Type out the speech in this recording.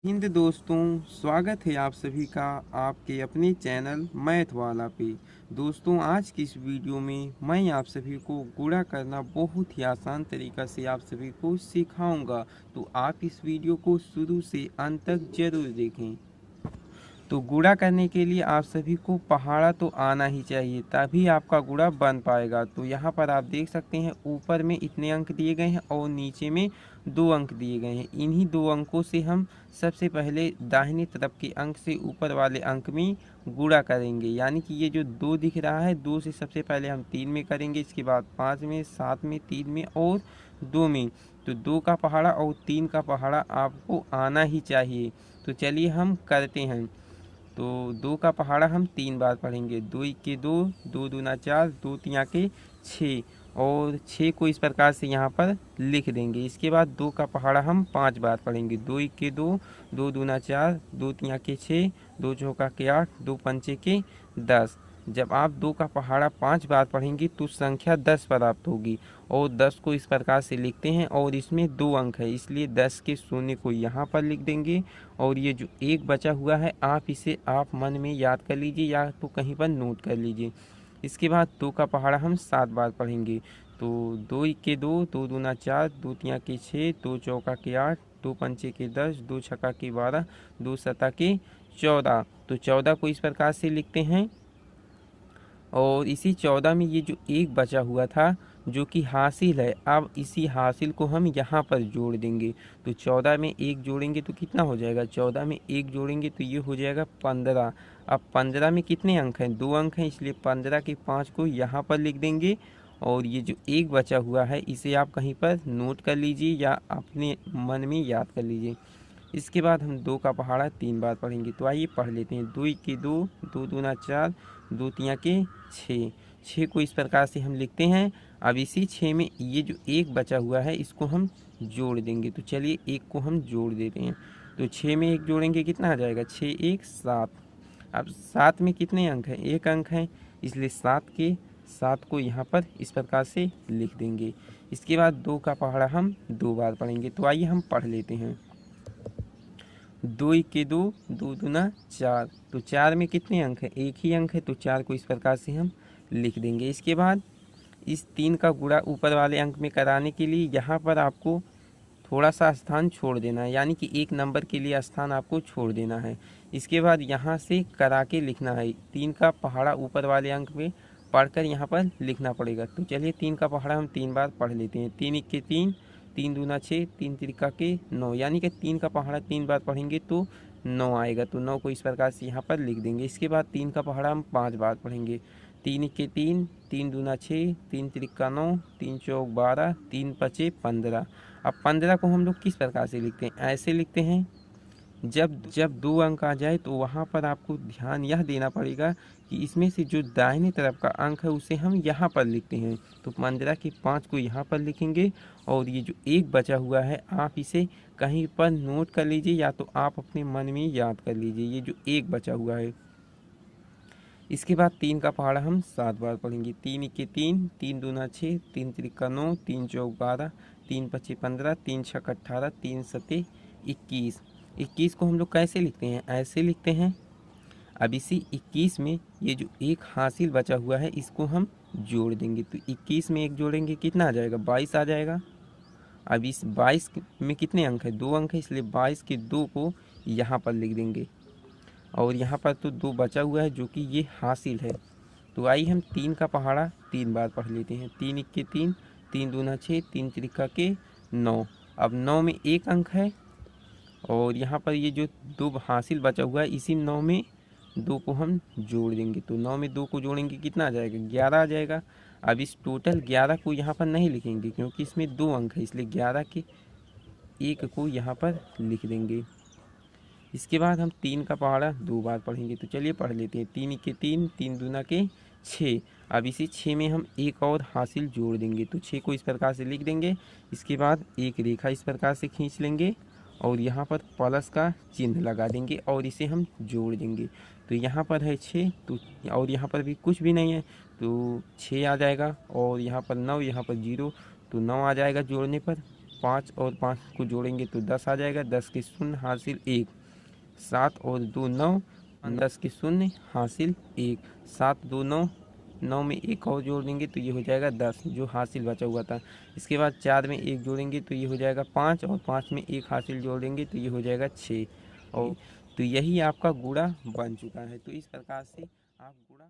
हिंद दोस्तों, स्वागत है आप सभी का आपके अपने चैनल मैथ वाला पे। दोस्तों, आज की इस वीडियो में मैं आप सभी को गुणा करना बहुत ही आसान तरीका से आप सभी को सिखाऊंगा। तो आप इस वीडियो को शुरू से अंत तक जरूर देखें। तो गुणा करने के लिए आप सभी को पहाड़ा तो आना ही चाहिए, तभी आपका गुणा बन पाएगा। तो यहाँ पर आप देख सकते हैं ऊपर में इतने अंक दिए गए हैं और नीचे में 2 अंक दिए गए हैं। इन्हीं 2 अंकों से हम सबसे पहले दाहिनी तरफ के अंक से ऊपर वाले अंक में गुणा करेंगे। यानी कि ये जो 2 दिख रहा है, 2 से सबसे पहले हम 3 में करेंगे, इसके बाद 5 में, 7 में, 3 में और 2 में। तो 2 का पहाड़ा और 3 का पहाड़ा आपको आना ही चाहिए। तो चलिए हम करते हैं। तो 2 का पहाड़ा हम 3 बार पढ़ेंगे। 2 के 2, 2 दूना 4, 2 तिया के 6 और 6 को इस प्रकार से यहाँ पर लिख देंगे। इसके बाद 2 का पहाड़ा हम 5 बार पढ़ेंगे। 2 के 2, 2 दूना 4, 2 तिया के 6, 2 चौका के 8, 2 पंचे के 10। जब आप 2 का पहाड़ा 5 बार पढ़ेंगे तो संख्या 10 प्राप्त होगी और 10 को इस प्रकार से लिखते हैं और इसमें 2 अंक है, इसलिए 10 के शून्य को यहाँ पर लिख देंगे। और ये जो एक बचा हुआ है इसे आप मन में याद कर लीजिए या तो कहीं पर नोट कर लीजिए। इसके बाद 2 का पहाड़ा हम 7 बार पढ़ेंगे। तो 2 के 2, 2 दूना 4, 2 तिया के 6, 2 चौका के 8, 2 पंचे के 10, 2 छक्का के 12, 2 सता के 14। तो 14 को इस प्रकार से लिखते हैं और इसी 14 में ये जो एक बचा हुआ था जो कि हासिल है, अब इसी हासिल को हम यहाँ पर जोड़ देंगे। तो 14 में एक जोड़ेंगे तो कितना हो जाएगा, 14 में एक जोड़ेंगे तो ये हो जाएगा 15। अब 15 में कितने अंक हैं, 2 अंक हैं, इसलिए 15 के 5 को यहाँ पर लिख देंगे और ये जो एक बचा हुआ है इसे आप कहीं पर नोट कर लीजिए या अपने मन में याद कर लीजिए। इसके बाद हम 2 का पहाड़ा 3 बार पढ़ेंगे। तो आइए पढ़ लेते हैं। 2 के 2, 2 दूना 4, 2 तिया के 6। 6 को इस प्रकार से हम लिखते हैं। अब इसी 6 में ये जो एक बचा हुआ है इसको हम जोड़ देंगे। तो चलिए एक को हम जोड़ देते हैं। तो 6 में एक जोड़ेंगे कितना आ जाएगा, 6 1 7। अब 7 में कितने अंक हैं, एक अंक है, इसलिए 7 के 7 को यहाँ पर इस प्रकार से लिख देंगे। इसके बाद 2 का पहाड़ा हम 2 बार पढ़ेंगे। तो आइए हम पढ़ लेते हैं। 2 के 2, 2 दूना 4। तो 4 में कितने अंक हैं, एक ही अंक है, तो 4 को इस प्रकार से हम लिख देंगे। इसके बाद इस 3 का गुणा ऊपर वाले अंक में कराने के लिए यहाँ पर आपको थोड़ा सा स्थान छोड़ देना है, यानी कि 1 नंबर के लिए स्थान आपको छोड़ देना है। इसके बाद यहाँ से करा के लिखना है। 3 का पहाड़ा ऊपर वाले अंक में पढ़कर यहाँ पर लिखना पड़ेगा। तो चलिए 3 का पहाड़ा हम 3 बार पढ़ लेते हैं। 3 के 3, 3 दूना 6, 3 तिरिका के 9, यानी कि 3 का पहाड़ा 3 बार पढ़ेंगे तो 9 आएगा। तो 9 को इस प्रकार से यहाँ पर लिख देंगे। इसके बाद 3 का पहाड़ा हम 5 बार पढ़ेंगे। 3 के 3, 3 दूना 6, 3 तिरिका 9, 3 चौक 12, 3 पचे 15। अब 15 को हम लोग किस प्रकार से लिखते हैं, ऐसे लिखते हैं। जब जब 2 अंक आ जाए तो वहाँ पर आपको ध्यान यह देना पड़ेगा कि इसमें से जो दाहिने तरफ का अंक है उसे हम यहाँ पर लिखते हैं। तो 15 के 5 को यहाँ पर लिखेंगे और ये जो एक बचा हुआ है आप इसे कहीं पर नोट कर लीजिए या तो आप अपने मन में याद कर लीजिए, ये जो एक बचा हुआ है। इसके बाद 3 का पहाड़ा हम 7 बार पढ़ेंगे। 3 के 3, 3 दूना 6, 3 तिरिका 9, 3 चौक 12, 3 पचे 15, 3 छक 18, 3 सते 21। 21 को हम लोग कैसे लिखते हैं, ऐसे लिखते हैं। अब इसी 21 में ये जो एक हासिल बचा हुआ है इसको हम जोड़ देंगे। तो 21 में एक जोड़ेंगे कितना आ जाएगा, 22 आ जाएगा। अब इस 22 में कितने अंक है, 2 अंक है, इसलिए 22 के 2 को यहाँ पर लिख देंगे और यहाँ पर तो 2 बचा हुआ है जो कि ये हासिल है। तो आइए हम 3 का पहाड़ा 3 बार पढ़ लेते हैं। 3 के 3, 3 दूना 6, 3 तिरिका के 9। अब 9 में एक अंक है और यहाँ पर ये जो 2 हासिल बचा हुआ है इसी 9 में 2 को हम जोड़ देंगे। तो 9 में 2 को जोड़ेंगे कितना आ जाएगा, 11 आ जाएगा। अब इस टोटल 11 को यहाँ पर नहीं लिखेंगे क्योंकि इसमें 2 अंक है, इसलिए 11 के 1 को यहाँ पर लिख देंगे। इसके बाद हम 3 का पहाड़ा 2 बार पढ़ेंगे। तो चलिए पढ़ लेते हैं। 3 के 3, 3 दूना के 6। अब इसी 6 में हम एक और हासिल जोड़ देंगे। तो 6 को इस प्रकार से लिख देंगे। इसके बाद एक रेखा इस प्रकार से खींच लेंगे और यहाँ पर प्लस का चिन्ह लगा देंगे और इसे हम जोड़ देंगे। तो यहाँ पर है 6, तो और यहाँ पर भी कुछ भी नहीं है तो 6 आ जाएगा और यहाँ पर 9, यहाँ पर 0, तो 9 आ जाएगा जोड़ने पर। 5 और 5 को जोड़ेंगे तो 10 आ जाएगा। 10 के शून्य हासिल 1। 7 और 2 9। 10 के शून्य हासिल 1। 7 2 9। 9 में 1 और जोड़ देंगे तो ये हो जाएगा 10 जो हासिल बचा हुआ था। इसके बाद 4 में 1 जोड़ेंगे तो ये हो जाएगा 5 और 5 में 1 हासिल जोड़ेंगे तो ये हो जाएगा 6। और तो यही आपका गुणा बन चुका है। तो इस प्रकार से आप गुणा